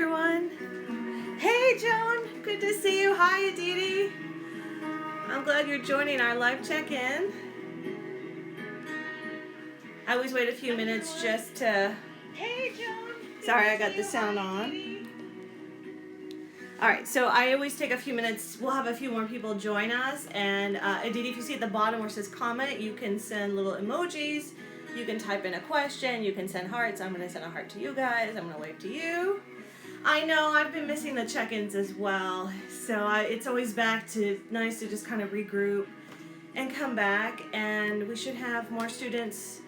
everyone. Hey, Joan. Good to see you. Hi, Aditi. I'm glad you're joining our live check-in. I always wait a few minutes just to... Hey, Joan. Sorry, I got the sound on. All right, so I always take a few minutes. We'll have a few more people join us. And Aditi, if you see at the bottom where it says comment, you can send little emojis. You can type in a question. You can send hearts. I'm going to send a heart to you guys. I'm going to wave to you. I know I've been missing the check-ins as well. So it's always nice to just kind of regroup and come back. And we should have more students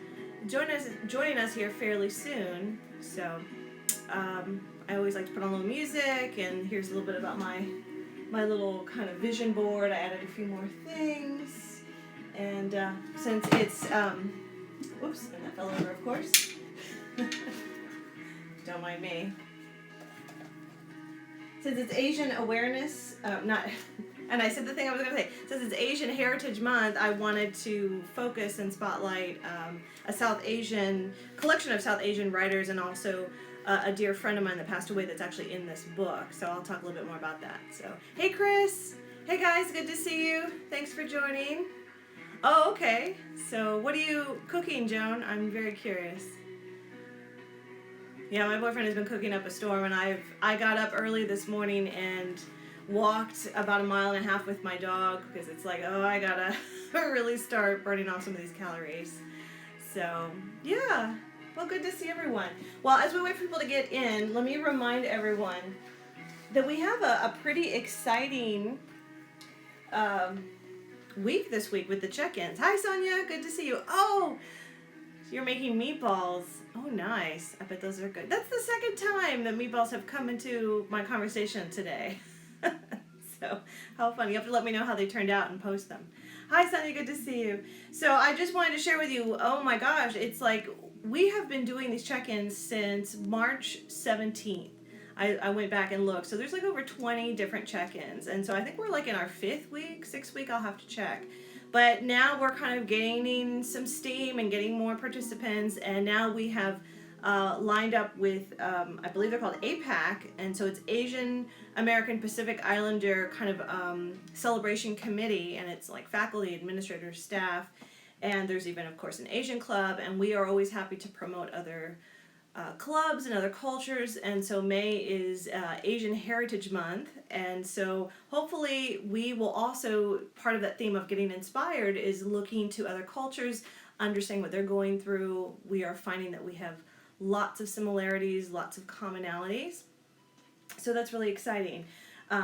joining us here fairly soon. So I always like to put on a little music. And here's a little bit about my little kind of vision board. I added a few more things. And since it's... Whoops, and that fell over, of course. Don't mind me. Since it's Asian Awareness, and I said the thing I was going to say, since it's Asian Heritage Month, I wanted to focus and spotlight a collection of South Asian writers, and also a dear friend of mine that passed away that's actually in this book. So I'll talk a little bit more about that. So, hey Chris! Hey guys, good to see you. Thanks for joining. Oh, okay. So what are you cooking, Joan? I'm very curious. Yeah, my boyfriend has been cooking up a storm, and I got up early this morning and walked about 1.5 miles with my dog because it's like, oh, I gotta really start burning off some of these calories. So, yeah. Well, good to see everyone. Well, as we wait for people to get in, let me remind everyone that we have a pretty exciting week this week with the check-ins. Hi, Sonia. Good to see you. Oh, you're making meatballs. Oh, nice. I bet those are good. That's the second time that meatballs have come into my conversation today. So, how fun. You have to let me know how they turned out and post them. Hi, Sonia. Good to see you. So, I just wanted to share with you, oh my gosh, it's like we have been doing these check-ins since March 17th. I went back and looked. So there's like over 20 different check-ins. And so I think we're like in our 5th week, 6th week, I'll have to check. But now we're kind of gaining some steam and getting more participants. And now we have lined up with, I believe they're called APAC. And so it's Asian American Pacific Islander kind of celebration committee. And it's like faculty, administrators, staff. And there's even, of course, an Asian club. And we are always happy to promote other clubs and other cultures, and so May is Asian Heritage Month, and so hopefully we will also, part of that theme of getting inspired is looking to other cultures, understanding what they're going through. We are finding that we have lots of similarities, lots of commonalities, so that's really exciting.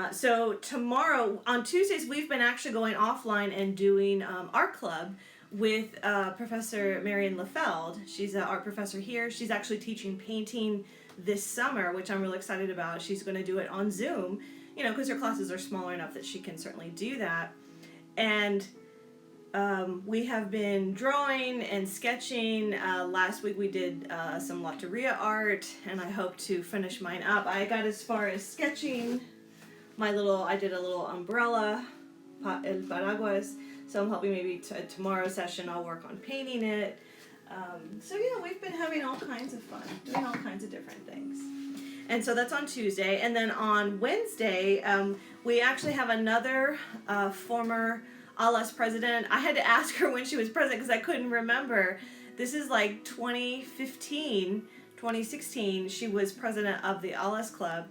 So tomorrow, on Tuesdays, we've been actually going offline and doing art club with Professor Marion Lefeld. She's an art professor here. She's actually teaching painting this summer, which I'm really excited about. She's going to do it on Zoom, because her classes are smaller enough that she can certainly do that. And we have been drawing and sketching. Last week we did some Loteria art, and I hope to finish mine up. I got as far as sketching I did a little umbrella, el paraguas. So I'm hoping maybe tomorrow's session I'll work on painting it. So yeah, we've been having all kinds of fun, doing all kinds of different things. And so that's on Tuesday. And then on Wednesday, we actually have another former ALAS president. I had to ask her when she was president because I couldn't remember. This is like 2015, 2016, she was president of the ALAS Club.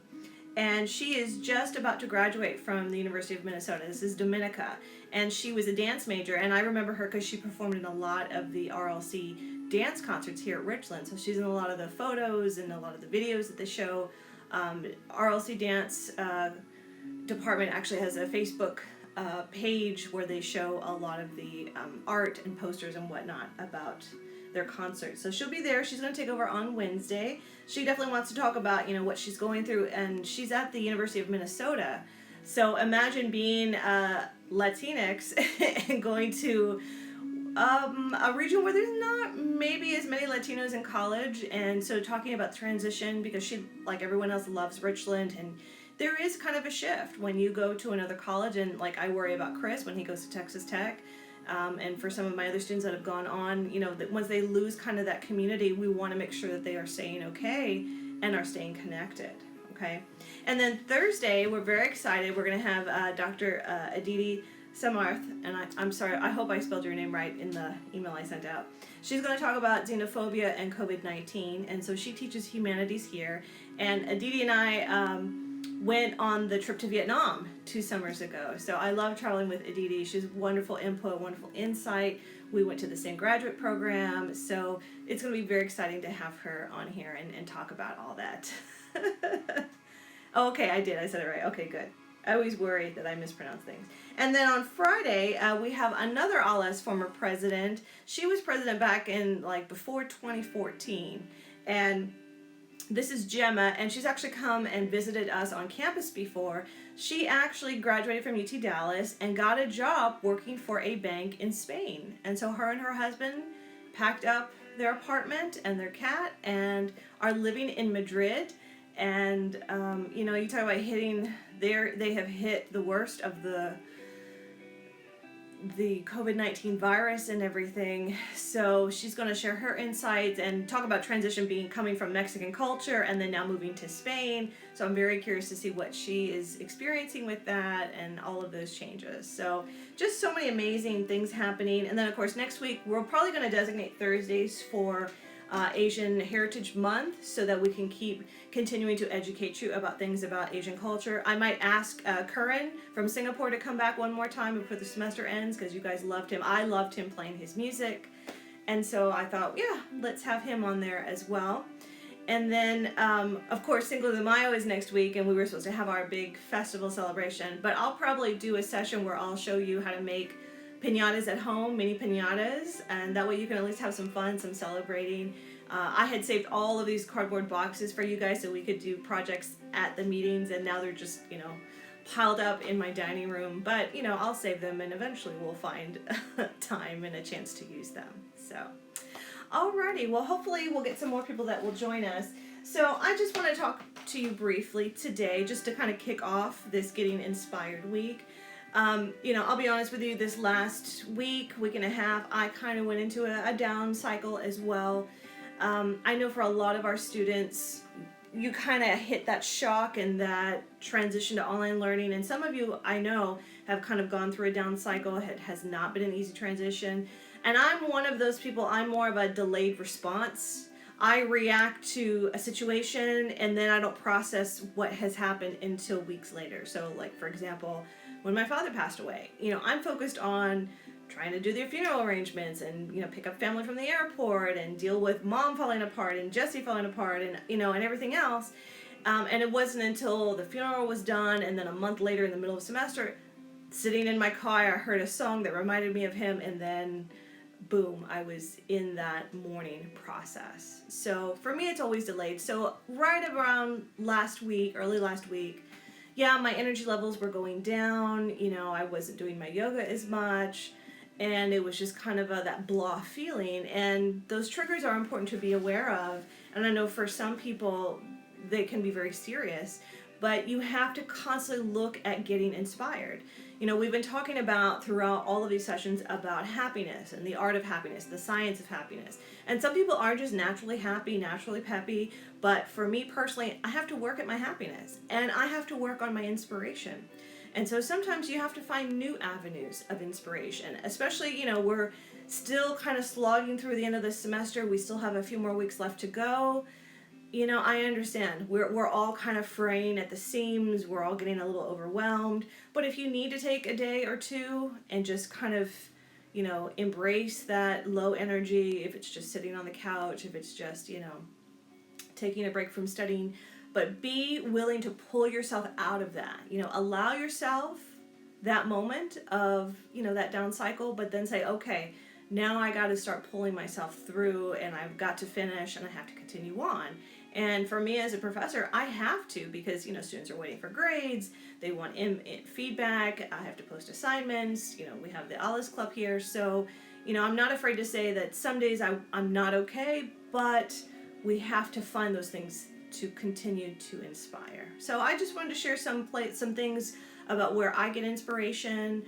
And she is just about to graduate from the University of Minnesota. This is Dominica. And she was a dance major. And I remember her because she performed in a lot of the RLC dance concerts here at Richland. So she's in a lot of the photos and a lot of the videos that they show. RLC Dance Department actually has a Facebook page where they show a lot of the art and posters and whatnot about their concert. So she'll be there. She's going to take over on Wednesday. She definitely wants to talk about, what she's going through, and she's at the University of Minnesota. So imagine being Latinx and going to a region where there's not maybe as many Latinos in college, and so talking about transition, because she, like everyone else, loves Richland, and there is kind of a shift when you go to another college, and like I worry about Chris when he goes to Texas Tech. And for some of my other students that have gone on, that once they lose kind of that community, we want to make sure that they are staying okay and are staying connected. Okay. And then Thursday, we're very excited. We're going to have Dr. Aditi Samarth, and I'm sorry, I hope I spelled your name right in the email I sent out. She's going to talk about xenophobia and COVID-19, and so she teaches humanities here. And Aditi and I went on the trip to Vietnam 2 summers ago. So I love traveling with Aditi. She's wonderful input, wonderful insight. We went to the same graduate program, so it's going to be very exciting to have her on here and talk about all that. Oh, okay, I did. I said it right. Okay, good. I always worry that I mispronounce things. And then on Friday, we have another ALAS former president. She was president back in before 2014. And this is Gemma, and she's actually come and visited us on campus before. She actually graduated from UT Dallas and got a job working for a bank in Spain. And so her and her husband packed up their apartment and their cat and are living in Madrid. And, you talk about they have hit the worst of the COVID-19 virus and everything. So she's going to share her insights and talk about transition coming from Mexican culture and then now moving to Spain. So I'm very curious to see what she is experiencing with that and all of those changes. So just so many amazing things happening. And then of course next week we're probably going to designate Thursdays for Asian Heritage Month so that we can keep continuing to educate you about things about Asian culture. I might ask Curran from Singapore to come back one more time before the semester ends because you guys loved him. I loved him playing his music. And so I thought, yeah, let's have him on there as well. And then, of course, Cinco de Mayo is next week, and we were supposed to have our big festival celebration. But I'll probably do a session where I'll show you how to make piñatas at home, mini piñatas, and that way you can at least have some fun, some celebrating. I had saved all of these cardboard boxes for you guys so we could do projects at the meetings, and now they're just, piled up in my dining room. But, I'll save them, and eventually we'll find time and a chance to use them. So, alrighty, well, hopefully we'll get some more people that will join us. So I just want to talk to you briefly today, just to kind of kick off this Getting Inspired week. I'll be honest with you, this last week and a half, I kind of went into a down cycle as well. I know for a lot of our students, you kind of hit that shock and that transition to online learning. And some of you, I know, have kind of gone through a down cycle. It has not been an easy transition. And I'm one of those people, I'm more of a delayed response. I react to a situation and then I don't process what has happened until weeks later. So for example, when my father passed away, I'm focused on trying to do their funeral arrangements and, pick up family from the airport and deal with mom falling apart and Jesse falling apart and, and everything else. And it wasn't until the funeral was done and then a month later in the middle of semester, sitting in my car, I heard a song that reminded me of him, and then boom, I was in that mourning process. So for me, it's always delayed. So right around early last week, yeah, my energy levels were going down. I wasn't doing my yoga as much, and it was just kind of that blah feeling. And those triggers are important to be aware of. And I know for some people, they can be very serious, but you have to constantly look at getting inspired. We've been talking about throughout all of these sessions about happiness and the art of happiness, the science of happiness. And some people are just naturally happy, naturally peppy. But for me personally, I have to work at my happiness and I have to work on my inspiration. And so sometimes you have to find new avenues of inspiration, especially, we're still kind of slogging through the end of the semester. We still have a few more weeks left to go. I understand. We're all kind of fraying at the seams. We're all getting a little overwhelmed. But if you need to take a day or two and just kind of, embrace that low energy, if it's just sitting on the couch, if it's just, taking a break from studying, but be willing to pull yourself out of that. Allow yourself that moment of, that down cycle, but then say, okay, now I got to start pulling myself through and I've got to finish and I have to continue on. And for me as a professor, I have to, because, students are waiting for grades, they want feedback, I have to post assignments, we have the Alice Club here. So, I'm not afraid to say that some days I'm not okay, but we have to find those things to continue to inspire. So I just wanted to share some things about where I get inspiration,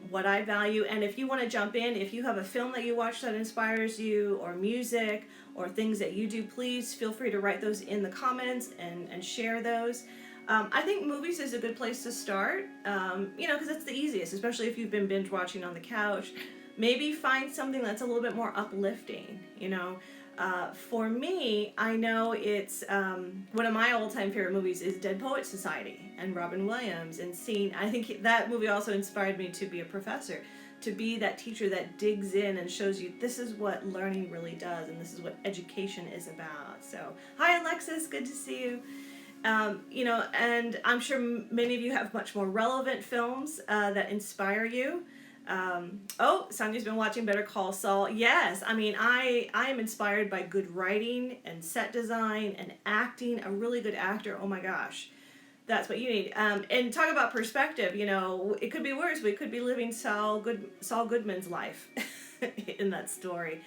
what I value. And if you want to jump in, if you have a film that you watch that inspires you, or music, or things that you do, please feel free to write those in the comments and share those. I think movies is a good place to start, because it's the easiest, especially if you've been binge watching on the couch. Maybe find something that's a little bit more uplifting, For me, I know it's one of my all-time favorite movies is Dead Poets Society and Robin Williams, and I think that movie also inspired me to be a professor, to be that teacher that digs in and shows you this is what learning really does and this is what education is about. So, hi Alexis, good to see you. And I'm sure many of you have much more relevant films that inspire you. Sonia's been watching Better Call Saul. Yes, I am inspired by good writing and set design and acting. A really good actor, oh my gosh, that's what you need. And talk about perspective, it could be worse. We could be living Saul Goodman's life in that story.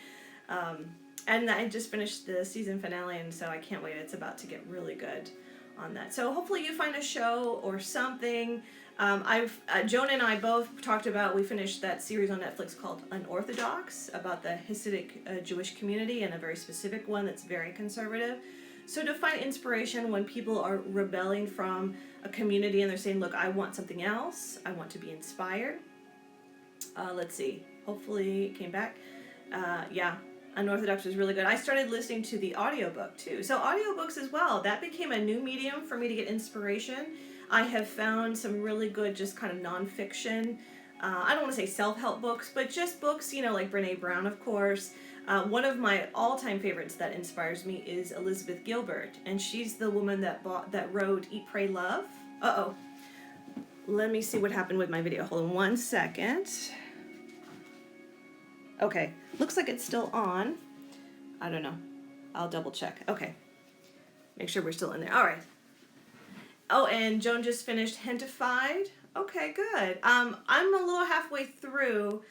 And I just finished the season finale, and so I can't wait. It's about to get really good on that. So hopefully you find a show or something. Joan and I both talked about, we finished that series on Netflix called Unorthodox, about the Hasidic Jewish community, and a very specific one that's very conservative. So to find inspiration when people are rebelling from a community and they're saying, look, I want something else, I want to be inspired. Let's see, hopefully it came back. Unorthodox was really good. I started listening to the audiobook too. So audiobooks as well, that became a new medium for me to get inspiration. I have found some really good just kind of nonfiction, I don't want to say self-help books, but just books, like Brene Brown, of course. One of my all-time favorites that inspires me is Elizabeth Gilbert, and she's the woman that wrote Eat, Pray, Love. Let me see what happened with my video. Hold on one second. Okay, looks like it's still on. I don't know. I'll double check. Okay, make sure we're still in there. All right. Oh, and Joan just finished Hentified. Okay, good. I'm a little halfway through,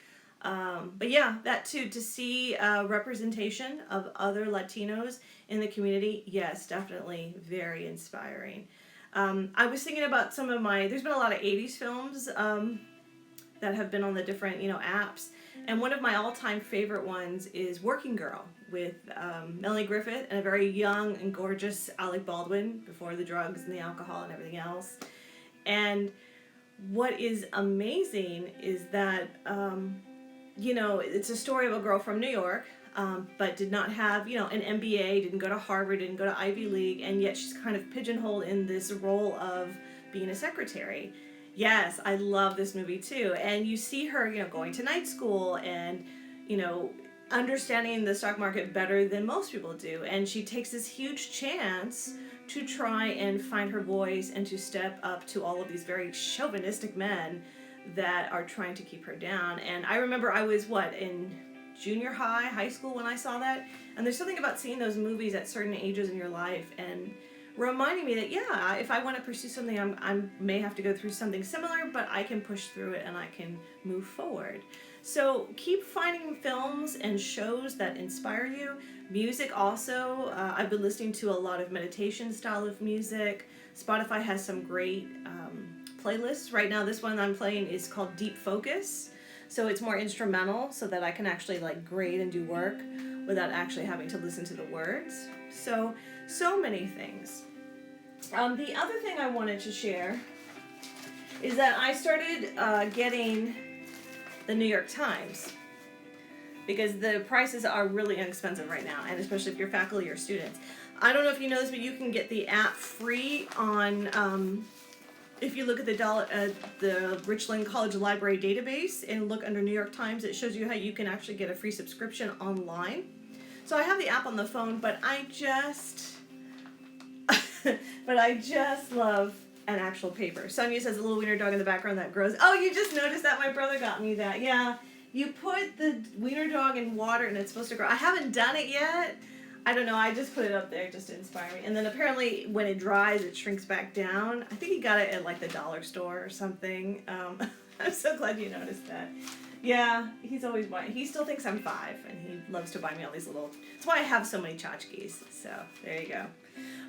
but yeah, that too, to see representation of other Latinos in the community, yes, definitely very inspiring. I was thinking about there's been a lot of 80s films that have been on the different, apps. And one of my all-time favorite ones is Working Girl with Melanie Griffith and a very young and gorgeous Alec Baldwin before the drugs and the alcohol and everything else. And what is amazing is that, it's a story of a girl from New York, but did not have, an MBA, didn't go to Harvard, didn't go to Ivy League, and yet she's kind of pigeonholed in this role of being a secretary. Yes, I love this movie too. And you see her, going to night school and, understanding the stock market better than most people do. And she takes this huge chance to try and find her voice and to step up to all of these very chauvinistic men that are trying to keep her down. And I remember I was, in junior high school when I saw that. And there's something about seeing those movies at certain ages in your life and reminding me that, if I want to pursue something, I may have to go through something similar, but I can push through it and I can move forward. So keep finding films and shows that inspire you. Music also, I've been listening to a lot of meditation style of music. Spotify has some great playlists. Right now, this one I'm playing is called Deep Focus. So it's more instrumental so that I can actually grade and do work without actually having to listen to the words. So many things. The other thing I wanted to share is that I started getting the New York Times because the prices are really inexpensive right now, and especially if you're faculty or students. I don't know if you know this, but you can get the app free on, if you look at the Richland College Library database and look under New York Times, it shows you how you can actually get a free subscription online. So I have the app on the phone, but I just love an actual paper. Sonia says a little wiener dog in the background that grows. Oh, you just noticed that? My brother got me that. Yeah, you put the wiener dog in water and it's supposed to grow. I haven't done it yet. I don't know. I just put it up there just to inspire me. And then apparently when it dries, it shrinks back down. I think he got it at the dollar store or something. I'm so glad you noticed that. Yeah, he's always buying. He still thinks I'm 5, and he loves to buy me all these little. That's why I have so many tchotchkes. So there you go.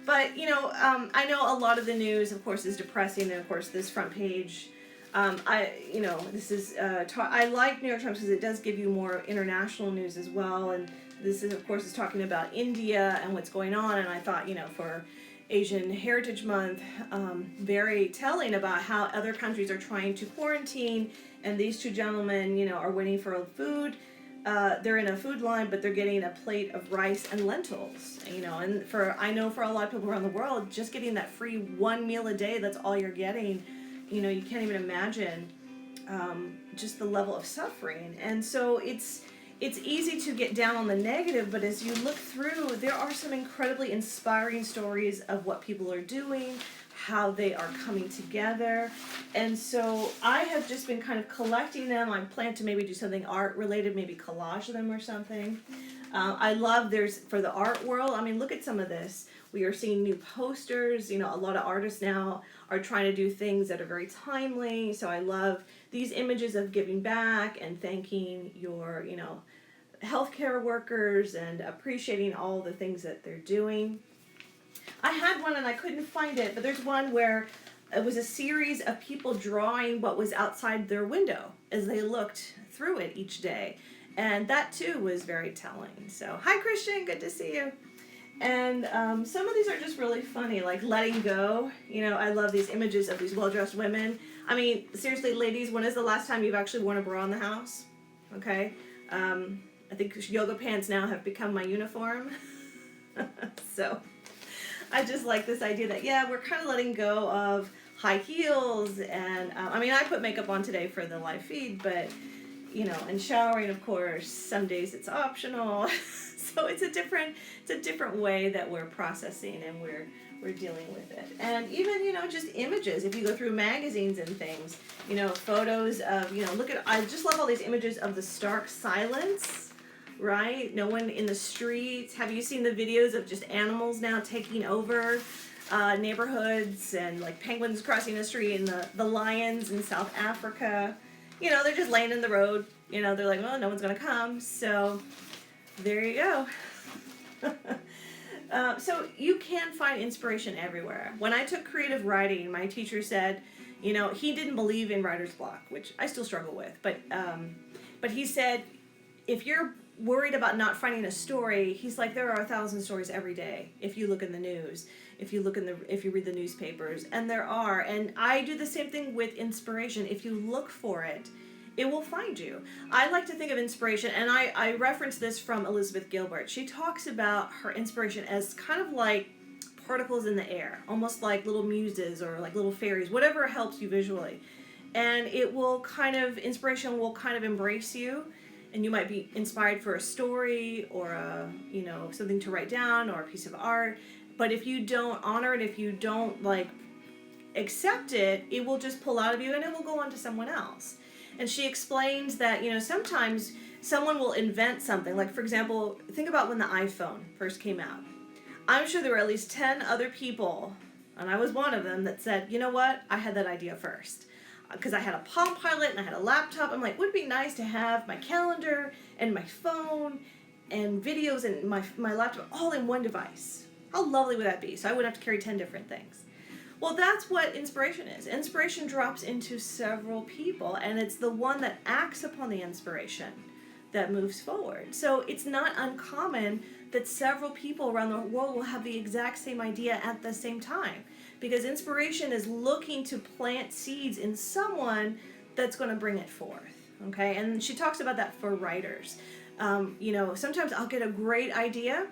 But I know a lot of the news, of course, is depressing, and of course this front page This is, I like New York Times because it does give you more international news as well. And this is, of course, is talking about India and what's going on. And I thought, for Asian Heritage Month, very telling about how other countries are trying to quarantine. And these two gentlemen, are waiting for food. They're in a food line, but they're getting a plate of rice and lentils. And I know for a lot of people around the world, just getting that free one meal a day, that's all you're getting. You can't even imagine just the level of suffering. And so it's easy to get down on the negative, but as you look through, there are some incredibly inspiring stories of what people are doing, how they are coming together. And so I have just been kind of collecting them. I plan to maybe do something art related, maybe collage them or something. I love for the art world, look at some of this. We are seeing new posters. A lot of artists now are trying to do things that are very timely. So I love these images of giving back and thanking your, healthcare workers and appreciating all the things that they're doing. I had one and I couldn't find it, but there's one where it was a series of people drawing what was outside their window as they looked through it each day. And that too was very telling. So, hi Christian, good to see you. And some of these are just really funny, like letting go. I love these images of these well-dressed women. Seriously, ladies, when is the last time you've actually worn a bra in the house? Okay. I think yoga pants now have become my uniform. So I just like this idea that, we're kind of letting go of high heels. And I put makeup on today for the live feed, but, and showering, of course, some days it's optional. So it's a different way that we're processing and we're dealing with it. And even, just images. If you go through magazines and things, photos of, I just love all these images of the stark silence, right? No one in the streets. Have you seen the videos of just animals now taking over neighborhoods and like penguins crossing the street and the lions in South Africa? They're just laying in the road. They're like, well, no one's going to come. So there you go. So you can find inspiration everywhere. When I took creative writing, my teacher said, he didn't believe in writer's block, which I still struggle with. But he said, if you're worried about not finding a story, he's like, there are 1,000 stories every day. If you look in the news, if you read the newspapers, and there are. And I do the same thing with inspiration. If you look for it, it will find you. I like to think of inspiration, and I reference this from Elizabeth Gilbert. She talks about her inspiration as kind of like particles in the air, almost like little muses or like little fairies, whatever helps you visually. And inspiration will kind of embrace you, and you might be inspired for a story or something to write down or a piece of art. But if you don't honor it, if you don't accept it, it will just pull out of you and it will go on to someone else. And she explains that, sometimes someone will invent something. Like, for example, think about when the iPhone first came out. I'm sure there were at least 10 other people, and I was one of them, that said, you know what, I had that idea first. Because I had a Palm Pilot and I had a laptop. I'm like, would it be nice to have my calendar and my phone and videos and my laptop all in one device? How lovely would that be? So I wouldn't have to carry 10 different things. Well, that's what inspiration is. Inspiration drops into several people, and it's the one that acts upon the inspiration that moves forward. So it's not uncommon that several people around the world will have the exact same idea at the same time, because inspiration is looking to plant seeds in someone that's going to bring it forth. Okay, and she talks about that for writers. Sometimes I'll get a great idea,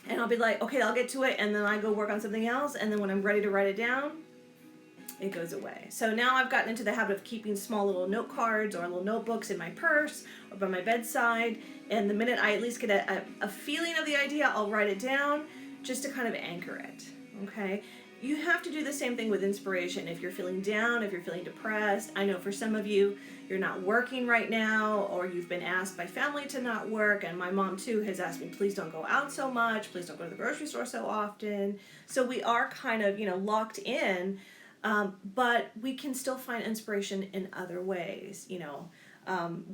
and I'll be like, okay, I'll get to it, and then I go work on something else, and then when I'm ready to write it down, it goes away. So now I've gotten into the habit of keeping small little note cards or little notebooks in my purse or by my bedside, and the minute I at least get a feeling of the idea, I'll write it down just to kind of anchor it, okay? You have to do the same thing with inspiration. If you're feeling down, if you're feeling depressed, I know for some of you, you're not working right now, or you've been asked by family to not work, and my mom too has asked me, please don't go out so much, please don't go to the grocery store so often. So we are kind of, locked in, but we can still find inspiration in other ways,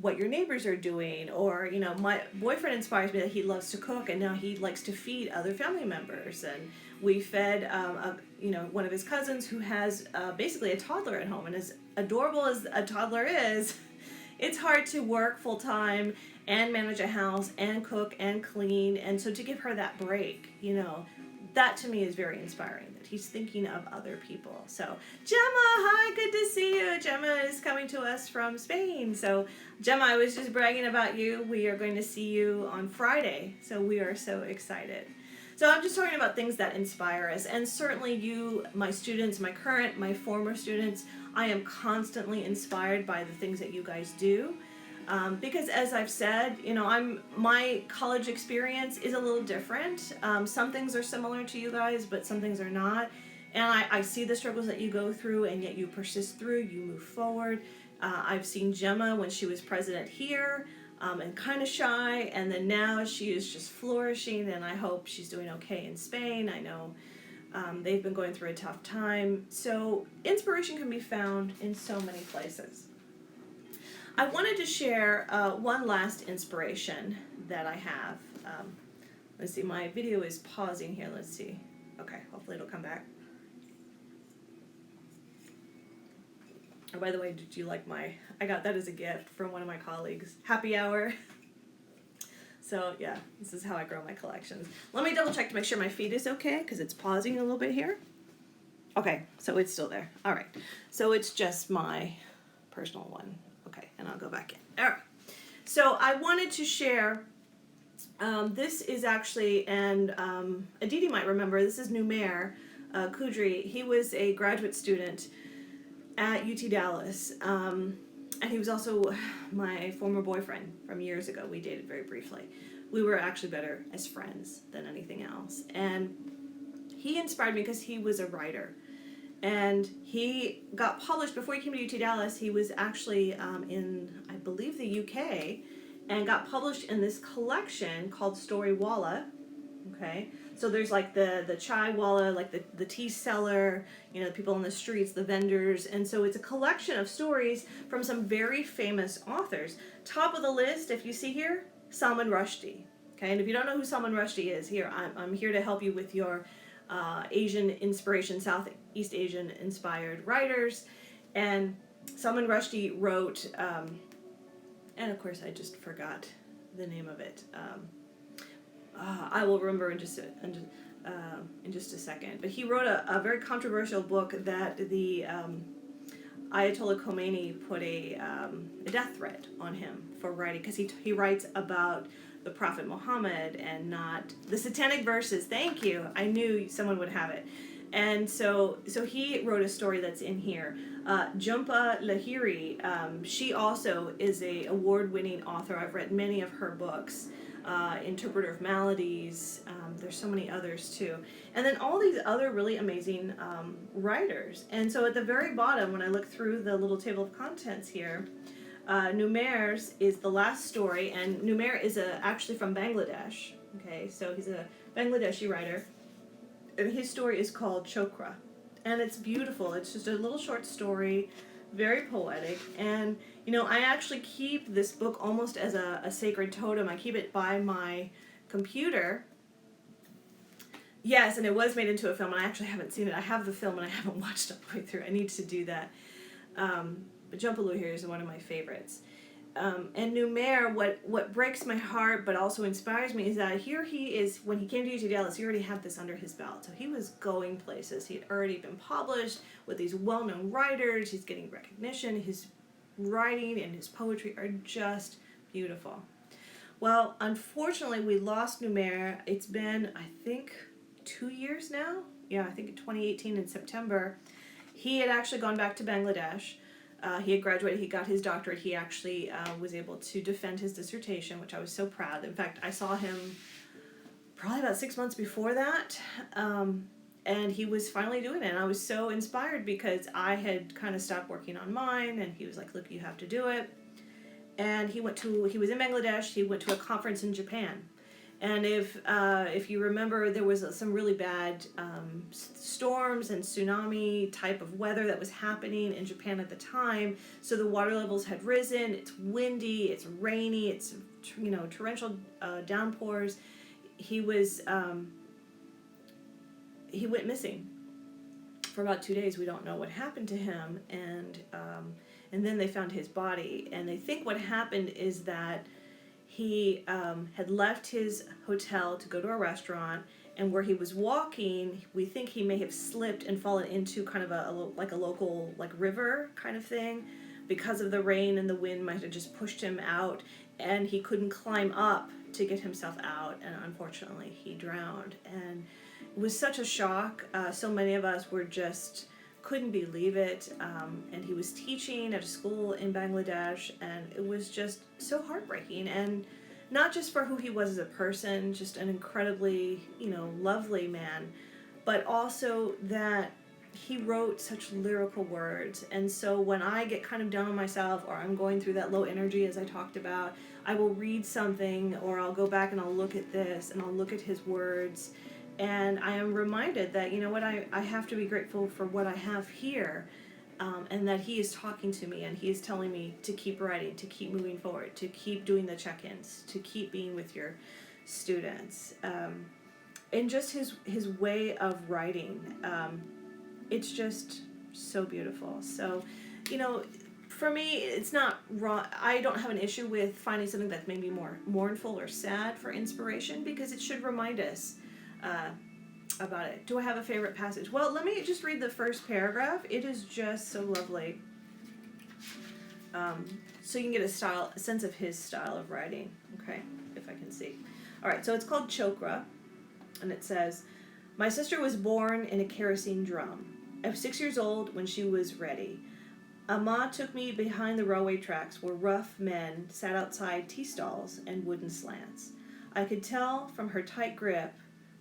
what your neighbors are doing, or, my boyfriend inspires me that he loves to cook, and now he likes to feed other family members, and We fed one of his cousins who has basically a toddler at home, and as adorable as a toddler is, it's hard to work full time and manage a house and cook and clean, and so to give her that break, that to me is very inspiring, that he's thinking of other people. So Gemma, hi, good to see you. Gemma is coming to us from Spain. So Gemma, I was just bragging about you. We are going to see you on Friday, so we are so excited. So I'm just talking about things that inspire us, and certainly you, my students, my current, my former students, I am constantly inspired by the things that you guys do. Because as I've said, my college experience is a little different. Some things are similar to you guys, but some things are not. And I see the struggles that you go through, and yet you persist through, you move forward. I've seen Gemma when she was president here, and kind of shy, and then now she is just flourishing, and I hope she's doing okay in Spain. I know they've been going through a tough time. So inspiration can be found in so many places. I wanted to share one last inspiration that I have. Let's see, my video is pausing here. Let's see. Okay, hopefully it'll come back. Oh, by the way, did you like I got that as a gift from one of my colleagues. Happy hour. So yeah, this is how I grow my collections. Let me double check to make sure my feed is okay, because it's pausing a little bit here. Okay, so it's still there. All right, so it's just my personal one. Okay, and I'll go back in. All right. So I wanted to share, this is actually, and Aditi might remember, this is Numair Kudri. He was a graduate student at UT Dallas, and he was also my former boyfriend from years ago. We dated very briefly. We were actually better as friends than anything else. And he inspired me because he was a writer. And he got published, before he came to UT Dallas, he was actually in, I believe, the UK, and got published in this collection called Story Walla. Okay, so there's like the chai walla, like the tea seller, the people on the streets, the vendors, and so it's a collection of stories from some very famous authors. Top of the list, if you see here, Salman Rushdie. Okay, and if you don't know who Salman Rushdie is, here I'm here to help you with your Asian inspiration, Southeast Asian inspired writers. And Salman Rushdie wrote, and of course I just forgot the name of it. I will remember in just a second. But he wrote a very controversial book that the Ayatollah Khomeini put a death threat on him for writing, because he writes about the Prophet Muhammad and not the satanic verses. Thank you. I knew someone would have it. And so he wrote a story that's in here. Jhumpa Lahiri, she also is a award-winning author. I've read many of her books. Interpreter of Maladies. There's so many others too. And then all these other really amazing writers. And so at the very bottom, when I look through the little table of contents here, Numair's is the last story, and Numair is actually from Bangladesh. Okay, so he's a Bangladeshi writer, and his story is called Chokra, and it's beautiful. It's just a little short story, very poetic, and I actually keep this book almost as a sacred totem. I keep it by my computer. Yes, and it was made into a film, and I actually haven't seen it. I have the film, and I haven't watched it all the way through. I need to do that. But Jhumpa Lahiri is one of my favorites. And Numair, what breaks my heart but also inspires me is that here he is, when he came to UT Dallas, he already had this under his belt. So he was going places. He had already been published with these well-known writers. He's getting recognition. His writing and his poetry are just beautiful. Well, unfortunately, we lost Numair. It's been, I think, 2 years now. Yeah, I think in 2018 in September. He had actually gone back to Bangladesh. He had graduated, he got his doctorate, he actually was able to defend his dissertation, which I was so proud. In fact, I saw him probably about 6 months before that, and he was finally doing it, and I was so inspired because I had kind of stopped working on mine, and he was like, look, you have to do it. And he was in Bangladesh, he went to a conference in Japan. And if you remember, there was some really bad storms and tsunami type of weather that was happening in Japan at the time. So the water levels had risen. It's windy. It's rainy. It's torrential downpours. He was he went missing for about 2 days. We don't know what happened to him, and then they found his body, and they think what happened is that he had left his hotel to go to a restaurant, and where he was walking, we think he may have slipped and fallen into kind of a local like river kind of thing, because of the rain and the wind might have just pushed him out, and he couldn't climb up to get himself out, and unfortunately he drowned. And it was such a shock. So many of us were just couldn't believe it. And he was teaching at a school in Bangladesh, and it was just so heartbreaking. And not just for who he was as a person, just an incredibly, lovely man, but also that he wrote such lyrical words. And so when I get kind of down on myself, or I'm going through that low energy as I talked about, I will read something, or I'll go back and I'll look at this and I'll look at his words, and I am reminded that, I have to be grateful for what I have here, and that he is talking to me, and he is telling me to keep writing, to keep moving forward, to keep doing the check-ins, to keep being with your students. And just his way of writing, it's just so beautiful. So, for me, it's not wrong. I don't have an issue with finding something that's maybe more mournful or sad for inspiration, because it should remind us about it. Do I have a favorite passage? Well, let me just read the first paragraph. It is just so lovely. So you can get a sense of his style of writing. Okay, if I can see. All right, so it's called Chokra, and it says, "My sister was born in a kerosene drum. I was 6 years old when she was ready. Amma took me behind the railway tracks where rough men sat outside tea stalls and wooden slants. I could tell from her tight grip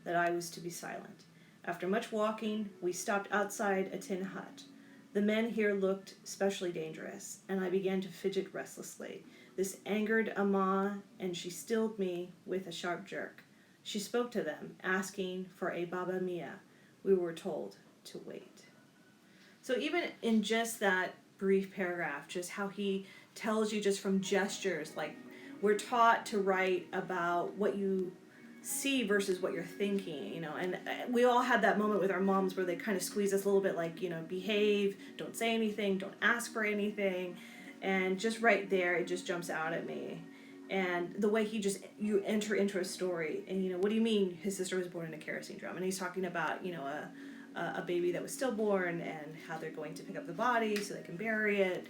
that I was to be silent. After much walking, we stopped outside a tin hut. The men here looked especially dangerous, and I began to fidget restlessly. This angered Amma, and she stilled me with a sharp jerk. She spoke to them, asking for a Baba Mia. We were told to wait." So even in just that brief paragraph, just how he tells you just from gestures, like we're taught to write about what you see versus what you're thinking, and we all had that moment with our moms where they kind of squeeze us a little bit, like, behave, don't say anything, don't ask for anything, and just right there, it just jumps out at me. And the way you enter into a story, and what do you mean his sister was born in a kerosene drum? And he's talking about, a baby that was stillborn, and how they're going to pick up the body so they can bury it.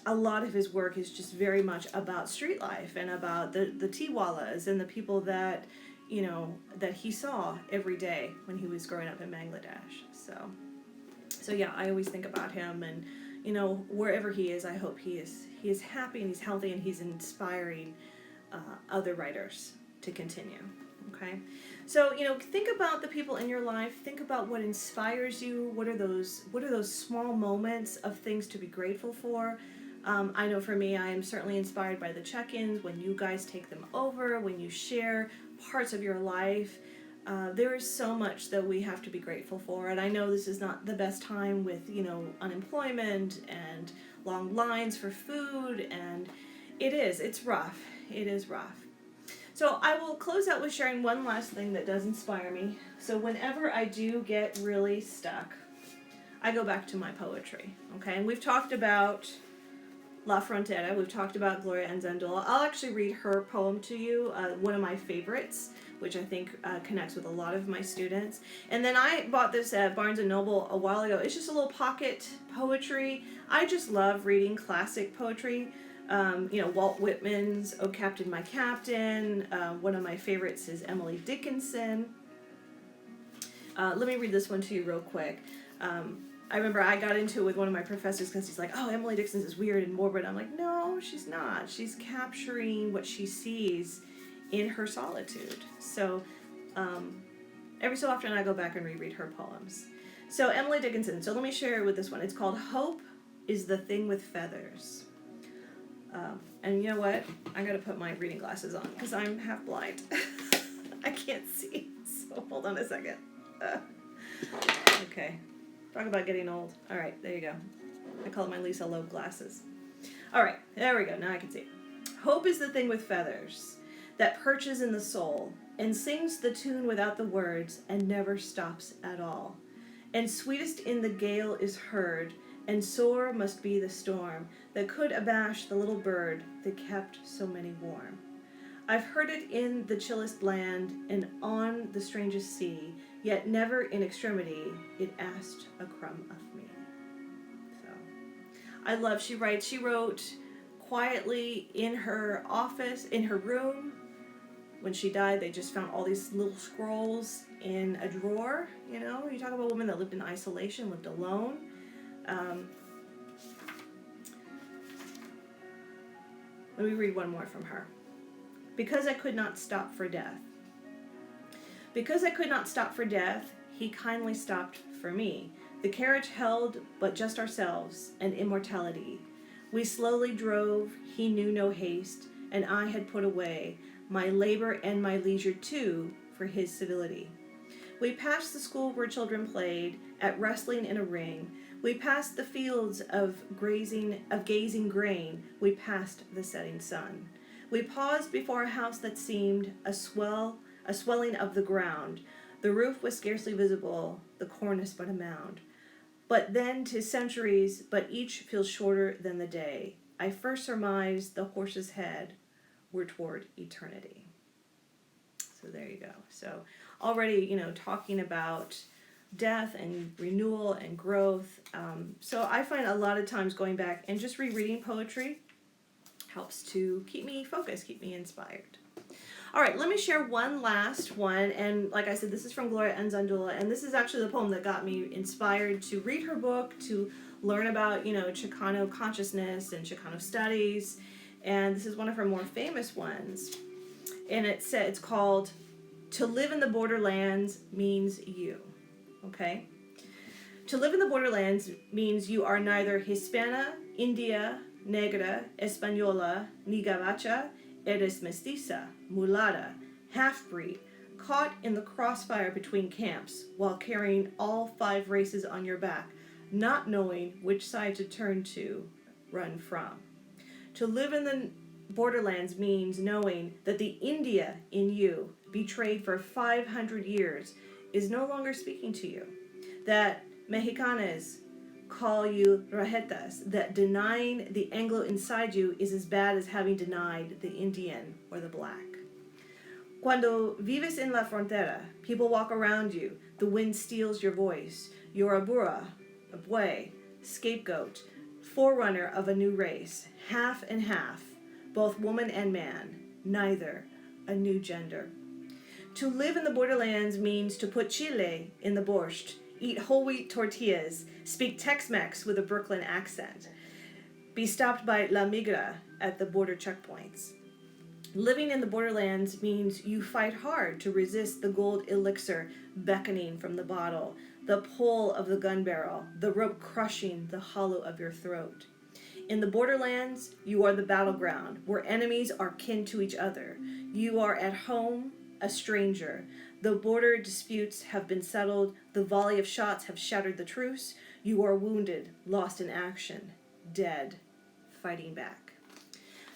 A lot of his work is just very much about street life and about the tiwalas and the people that, that he saw every day when he was growing up in Bangladesh. So yeah, I always think about him, and, wherever he is, I hope he is happy and he's healthy and he's inspiring other writers to continue. Okay, so think about the people in your life. Think about what inspires you. What are those small moments of things to be grateful for? I know for me, I am certainly inspired by the check-ins, when you guys take them over, when you share parts of your life. There is so much that we have to be grateful for, and I know this is not the best time with unemployment and long lines for food, and it's rough. It is rough. So I will close out with sharing one last thing that does inspire me. So whenever I do get really stuck, I go back to my poetry. Okay, and we've talked about La Frontera, we've talked about Gloria Anzandola. I'll actually read her poem to you, one of my favorites, which I think connects with a lot of my students. And then I bought this at Barnes & Noble a while ago. It's just a little pocket poetry. I just love reading classic poetry. Walt Whitman's "Oh Captain, My Captain." One of my favorites is Emily Dickinson. Let me read this one to you real quick. I remember I got into it with one of my professors because he's like, "Oh, Emily Dickinson is weird and morbid." I'm like, no, she's not. She's capturing what she sees in her solitude. So every so often I go back and reread her poems. So Emily Dickinson. So let me share it with this one. It's called "Hope is the Thing with Feathers." And you know what? I gotta put my reading glasses on because I'm half blind. I can't see. So hold on a second. Okay. Talk about getting old. All right, there you go. I call it my Lisa Loeb glasses. All right, there we go. Now I can see. "Hope is the thing with feathers. that perches in the soul and sings the tune without the words and never stops at all. And sweetest in the gale is heard, and sore must be the storm that could abash the little bird that kept so many warm. I've heard it in the chillest land and on the strangest sea, yet never in extremity it asked a crumb of me. So I love, she wrote quietly in her office, in her room. When she died, they just found all these little scrolls in a drawer. You know, you talk about a woman that lived in isolation, lived alone. Let me read one more from her. Because I could not stop for death. Because I could not stop for death, he kindly stopped for me. The carriage held but just ourselves and immortality. We slowly drove, he knew no haste, and I had put away my labor and my leisure too for his civility. We passed the school where children played at wrestling in a ring. We passed the fields of gazing grain. We passed the setting sun. We paused before a house that seemed a swelling of the ground. The roof was scarcely visible, the cornice but a mound. But then 'tis centuries, but each feels shorter than the day. I first surmised the horse's head were toward eternity. So there you go. So already, talking about death and renewal and growth. So I find a lot of times going back and just rereading poetry helps to keep me focused, keep me inspired. All right, let me share one last one. And like I said, this is from Gloria Anzandula. And this is actually the poem that got me inspired to read her book, to learn about, Chicano consciousness and Chicano studies. And this is one of her more famous ones. And it's called To Live in the Borderlands Means You. Okay? To live in the borderlands means you are neither Hispana, India, Negra, Española, ni Gabacha, eres mestiza, mulata, half-breed, caught in the crossfire between camps while carrying all 5 races on your back, not knowing which side to turn to, run from. To live in the borderlands means knowing that the India in you, betrayed for 500 years, is no longer speaking to you. That Mexicanos call you rajetas, that denying the Anglo inside you is as bad as having denied the Indian or the black. Cuando vives en la frontera, people walk around you, the wind steals your voice. You're a burra, a buey, scapegoat, forerunner of a new race, half and half, both woman and man, neither, a new gender. To live in the borderlands means to put chile in the borscht, eat whole wheat tortillas, speak Tex-Mex with a Brooklyn accent, be stopped by La Migra at the border checkpoints. Living in the borderlands means you fight hard to resist the gold elixir beckoning from the bottle, the pull of the gun barrel, the rope crushing the hollow of your throat. In the borderlands, you are the battleground, where enemies are kin to each other. You are at home, a stranger. The border disputes have been settled. The volley of shots have shattered the truce. You are wounded, lost in action, dead, fighting back.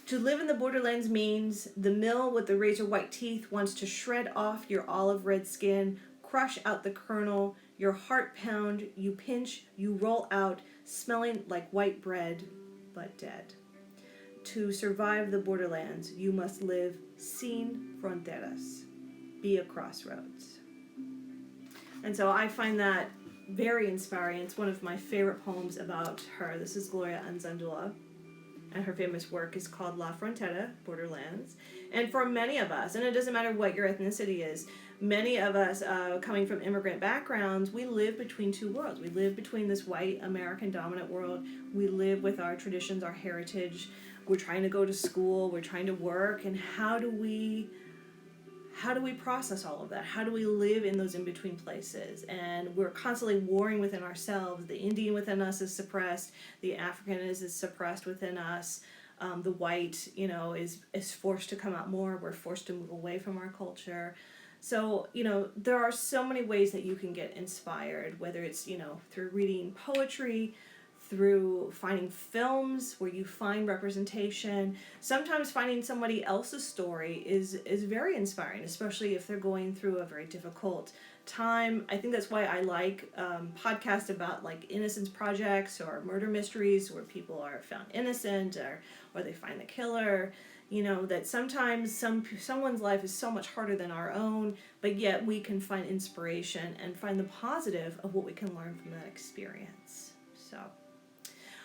To live in the borderlands means the mill with the razor-white teeth wants to shred off your olive-red skin, crush out the kernel, your heart pound, you pinch, you roll out, smelling like white bread, but dead. To survive the borderlands, you must live sin fronteras. Be a crossroads. And so I find that very inspiring. It's one of my favorite poems about her. This is Gloria Anzandula, and her famous work is called La Frontera, Borderlands. And for many of us, and it doesn't matter what your ethnicity is, many of us coming from immigrant backgrounds, we live between two worlds. We live between this white American dominant world. We live with our traditions, our heritage. We're trying to go to school. We're trying to work. And how do we process all of that? How do we live in those in-between places? And we're constantly warring within ourselves. The Indian within us is suppressed. The African is suppressed within us. The white, is forced to come out more. We're forced to move away from our culture. So, there are so many ways that you can get inspired, whether it's, through reading poetry, through finding films where you find representation. Sometimes finding somebody else's story is very inspiring, especially if they're going through a very difficult time. I think that's why I like podcasts about like innocence projects or murder mysteries where people are found innocent or they find the killer. You know, that sometimes someone's life is so much harder than our own, but yet we can find inspiration and find the positive of what we can learn from that experience. So,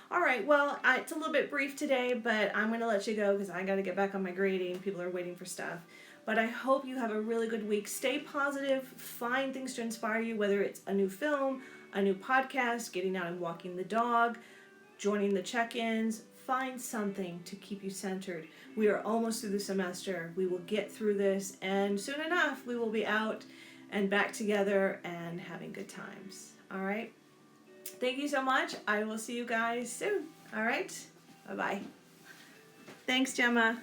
all right, well, it's a little bit brief today, but I'm going to let you go because I got to get back on my grading. People are waiting for stuff. But I hope you have a really good week. Stay positive. Find things to inspire you, whether it's a new film, a new podcast, getting out and walking the dog, joining the check-ins. Find something to keep you centered. We are almost through the semester. We will get through this, and soon enough, we will be out and back together and having good times. All right? Thank you so much. I will see you guys soon. All right? Bye-bye. Thanks, Gemma.